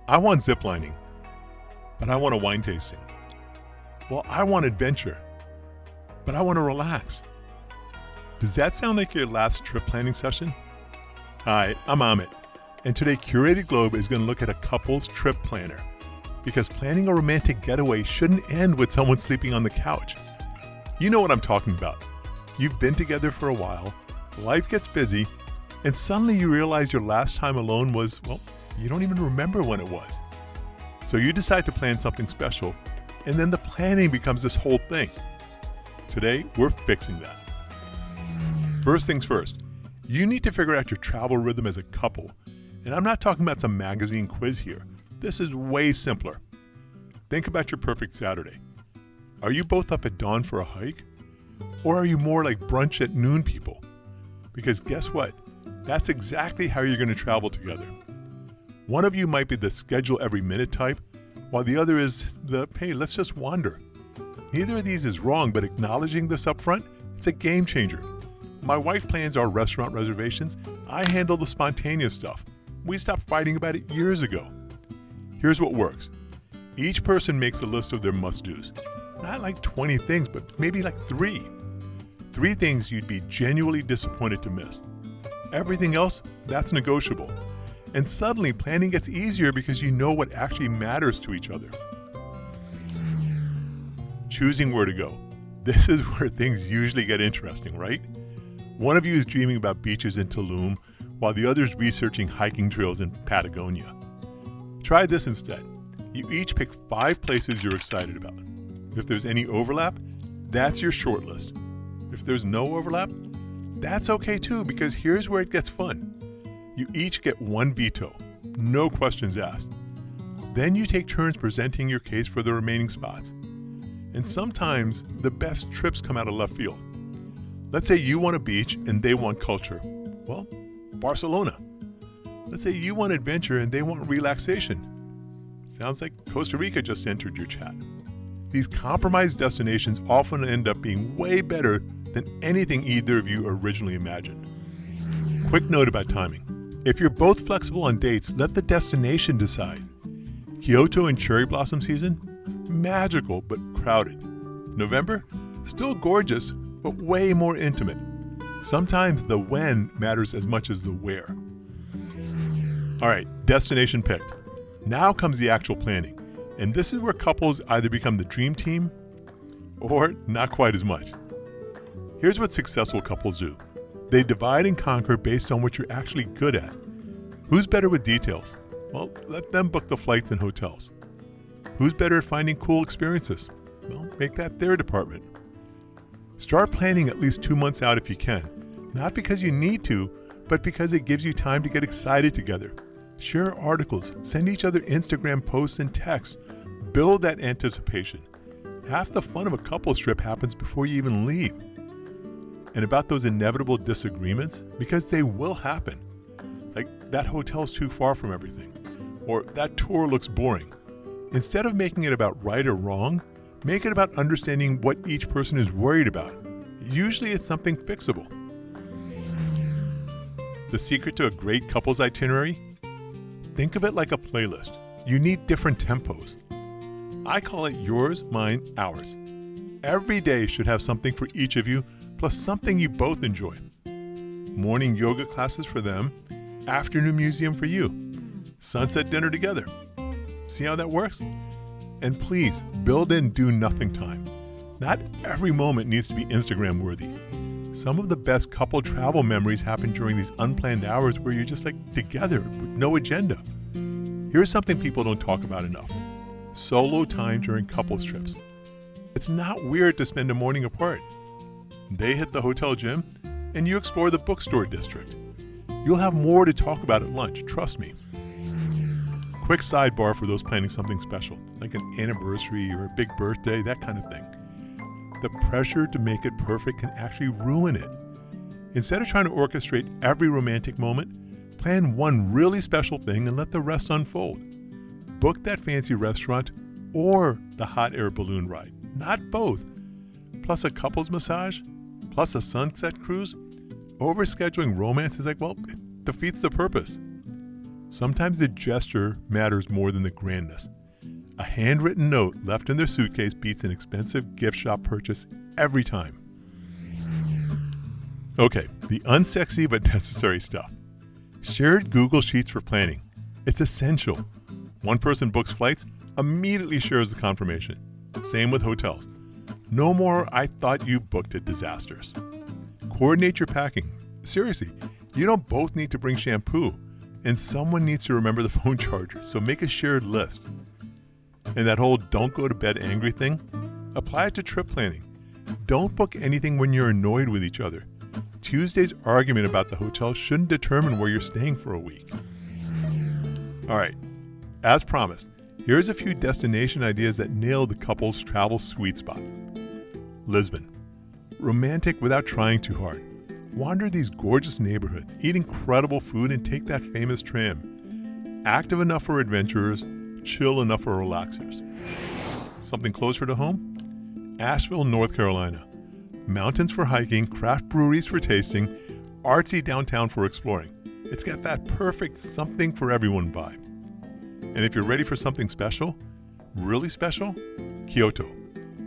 I want ziplining, but I want a wine tasting. Well, I want adventure, but I want to relax. Does that sound like your last trip planning session? Hi, I'm Amit, and today Curated Globe is going to look at a couple's trip planner, because planning a romantic getaway shouldn't end with someone sleeping on the couch. You know what I'm talking about. You've been together for a while, life gets busy, and suddenly you realize your last time alone was, well, you don't even remember when it was. So you decide to plan something special, and then the planning becomes this whole thing. Today, we're fixing that. First things first, you need to figure out your travel rhythm as a couple. And I'm not talking about some magazine quiz here. This is way simpler. Think about your perfect Saturday. Are you both up at dawn for a hike? Or are you more like brunch at noon people? Because guess what? That's exactly how you're going to travel together. One of you might be the schedule every minute type, while the other is the, hey, let's just wander. Neither of these is wrong, but acknowledging this up front, it's a game changer. My wife plans our restaurant reservations. I handle the spontaneous stuff. We stopped fighting about it years ago. Here's what works. Each person makes a list of their must-dos. Not like 20 things, but maybe like 3. 3 things you'd be genuinely disappointed to miss. Everything else, that's negotiable. And suddenly planning gets easier because you know what actually matters to each other. Choosing where to go. This is where things usually get interesting, right? One of you is dreaming about beaches in Tulum, while the other is researching hiking trails in Patagonia. Try this instead. You each pick 5 places you're excited about. If there's any overlap, that's your short list. If there's no overlap, that's okay too, because here's where it gets fun. You each get 1 veto, no questions asked. Then you take turns presenting your case for the remaining spots. And sometimes the best trips come out of left field. Let's say you want a beach and they want culture. Well, Barcelona. Let's say you want adventure and they want relaxation. Sounds like Costa Rica just entered your chat. These compromised destinations often end up being way better than anything either of you originally imagined. Quick note about timing. If you're both flexible on dates, let the destination decide. Kyoto in cherry blossom season? It's magical but crowded. November? Still gorgeous, but way more intimate. Sometimes the when matters as much as the where. All right, destination picked. Now comes the actual planning. And this is where couples either become the dream team or not quite as much. Here's what successful couples do. They divide and conquer based on what you're actually good at. Who's better with details? Well, let them book the flights and hotels. Who's better at finding cool experiences? Well, make that their department. Start planning at least 2 months out if you can. Not because you need to, but because it gives you time to get excited together. Share articles, send each other Instagram posts and texts. Build that anticipation. Half the fun of a couples trip happens before you even leave. And about those inevitable disagreements, because they will happen. Like, that hotel's too far from everything, or that tour looks boring. Instead of making it about right or wrong, make it about understanding what each person is worried about. Usually it's something fixable. The secret to a great couples itinerary? Think of it like a playlist. You need different tempos. I call it yours, mine, ours. Every day should have something for each of you, plus something you both enjoy. Morning yoga classes for them, afternoon museum for you, sunset dinner together. See how that works? And please, build in do nothing time. Not every moment needs to be Instagram worthy. Some of the best couple travel memories happen during these unplanned hours where you're just like together with no agenda. Here's something people don't talk about enough. Solo time during couples trips. It's not weird to spend a morning apart. They hit the hotel gym, and you explore the bookstore district. You'll have more to talk about at lunch, trust me. Quick sidebar for those planning something special, like an anniversary or a big birthday, that kind of thing. The pressure to make it perfect can actually ruin it. Instead of trying to orchestrate every romantic moment, plan one really special thing and let the rest unfold. Book that fancy restaurant or the hot air balloon ride, not both. Plus a couples massage, plus a sunset cruise. Overscheduling romance is like, well, it defeats the purpose. Sometimes the gesture matters more than the grandness. A handwritten note left in their suitcase beats an expensive gift shop purchase every time. Okay, the unsexy but necessary stuff. Shared Google Sheets for planning. It's essential. One person books flights, immediately shares the confirmation. Same with hotels. No more "I thought you booked it" disasters. Coordinate your packing. Seriously, you don't both need to bring shampoo, and someone needs to remember the phone charger, so make a shared list. And that whole "don't go to bed angry" thing, apply it to trip planning. Don't book anything when you're annoyed with each other. Tuesday's argument about the hotel shouldn't determine where you're staying for a week. All right, as promised, here's a few destination ideas that nail the couple's travel sweet spot. Lisbon. Romantic without trying too hard. Wander these gorgeous neighborhoods, eat incredible food, and take that famous tram. Active enough for adventurers, chill enough for relaxers. Something closer to home? Asheville, North Carolina. Mountains for hiking, craft breweries for tasting, artsy downtown for exploring. It's got that perfect something for everyone vibe. And if you're ready for something special, really special, Kyoto.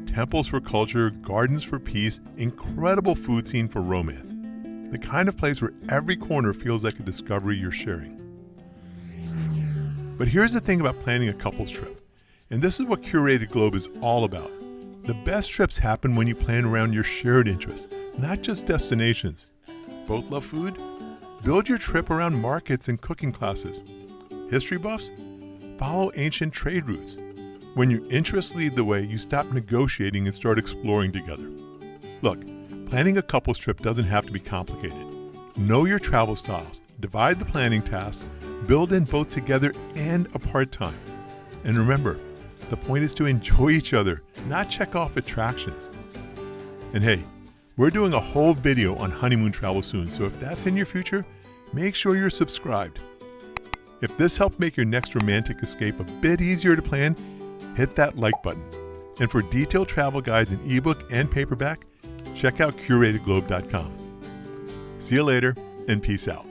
Temples for culture, gardens for peace, incredible food scene for romance. The kind of place where every corner feels like a discovery you're sharing. But here's the thing about planning a couple's trip, and this is what Curated Globe is all about. The best trips happen when you plan around your shared interests, not just destinations. Both love food? Build your trip around markets and cooking classes. History buffs? Follow ancient trade routes. When your interests lead the way, you stop negotiating and start exploring together. Look, planning a couple's trip doesn't have to be complicated. Know your travel styles, divide the planning tasks, build in both together and apart time. And remember, the point is to enjoy each other, not check off attractions. And hey, we're doing a whole video on honeymoon travel soon, so if that's in your future, make sure you're subscribed. If this helped make your next romantic escape a bit easier to plan, hit that like button. And for detailed travel guides in ebook and paperback, check out curatedglobe.com. See you later, and peace out.